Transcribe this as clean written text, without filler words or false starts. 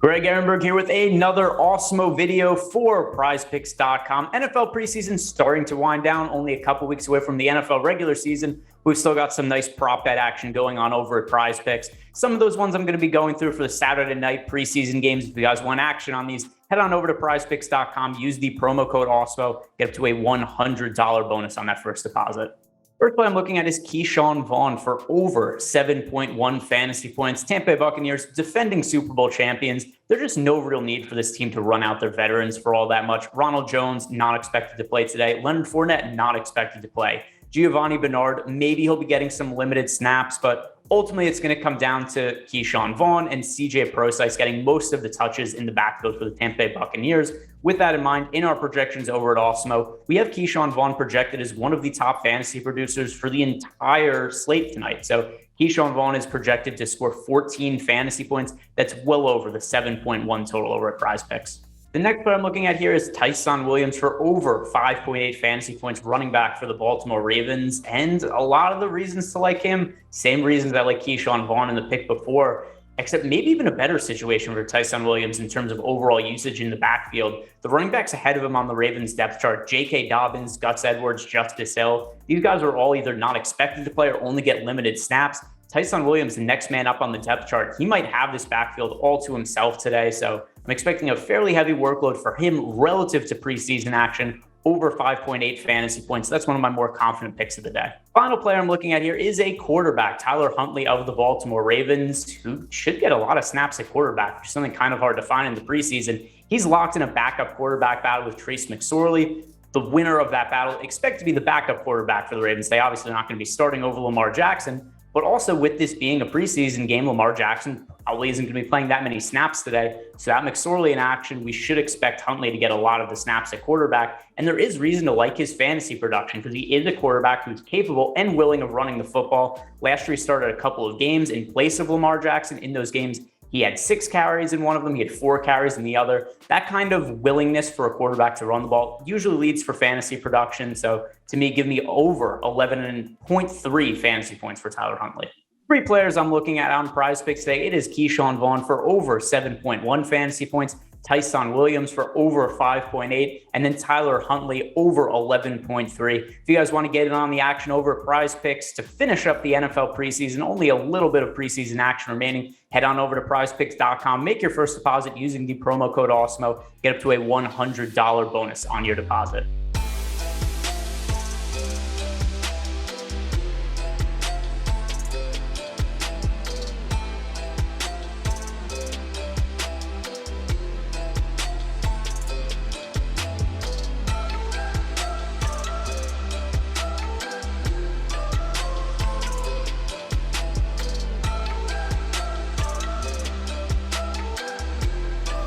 Greg Ehrenberg here with another Awesemo video for PrizePicks.com. NFL preseason starting to wind down, only a couple weeks away from the NFL regular season. We've still got some nice prop bet action going on over at PrizePicks. Some of those ones I'm going to be going through for the Saturday night preseason games. If you guys want action on these, head on over to PrizePicks.com. Use the promo code Awesemo. Get up to a $100 bonus on that first deposit. First play I'm looking at is Keyshawn Vaughn for over 7.1 fantasy points. Tampa Bay Buccaneers, defending Super Bowl champions. There's just no real need for this team to run out their veterans for all that much. Ronald Jones, not expected to play today. Leonard Fournette, not expected to play. Giovanni Bernard, maybe he'll be getting some limited snaps, but ultimately it's going to come down to Keyshawn Vaughn and CJ Prosise getting most of the touches in the backfield for the Tampa Bay Buccaneers. With that in mind, in our projections over at Awesemo, we have Keyshawn Vaughn projected as one of the top fantasy producers for the entire slate tonight. So Keyshawn Vaughn is projected to score 14 fantasy points. That's well over the 7.1 total over at PrizePicks. The next player I'm looking at here is Tyson Williams for over 5.8 fantasy points, running back for the Baltimore Ravens. And a lot of the reasons to like him, same reasons I like Keyshawn Vaughn in the pick before, except maybe even a better situation for Tyson Williams in terms of overall usage in the backfield. The running backs ahead of him on the Ravens depth chart, J.K. Dobbins, Gus Edwards, Justice Hill, these guys are all either not expected to play or only get limited snaps. Tyson Williams, the next man up on the depth chart, he might have this backfield all to himself today. So I'm expecting a fairly heavy workload for him relative to preseason action, over 5.8 fantasy points. That's one of my more confident picks of the day. Final player I'm looking at here is a quarterback, Tyler Huntley of the Baltimore Ravens, who should get a lot of snaps at quarterback, which is something kind of hard to find in the preseason. He's locked in a backup quarterback battle with Trace McSorley. The winner of that battle, expect to be the backup quarterback for the Ravens. They obviously are not going to be starting over Lamar Jackson, but also with this being a preseason game, Lamar Jackson probably isn't going to be playing that many snaps today. So that McSorley in action, we should expect Huntley to get a lot of the snaps at quarterback. And there is reason to like his fantasy production because he is a quarterback who's capable and willing of running the football. Last year, he started a couple of games in place of Lamar Jackson. In those games, he had 6 carries in one of them. He had 4 carries in the other. That kind of willingness for a quarterback to run the ball usually leads for fantasy production. So to me, give me over 11.3 fantasy points for Tyler Huntley. 3 players I'm looking at on PrizePicks today. It is Keyshawn Vaughn for over 7.1 fantasy points, Tyson Williams for over 5.8, and then Tyler Huntley over 11.3. If you guys want to get in on the action over at PrizePicks to finish up the NFL preseason, only a little bit of preseason action remaining, head on over to PrizePicks.com, make your first deposit using the promo code Awesemo, get up to a $100 bonus on your deposit.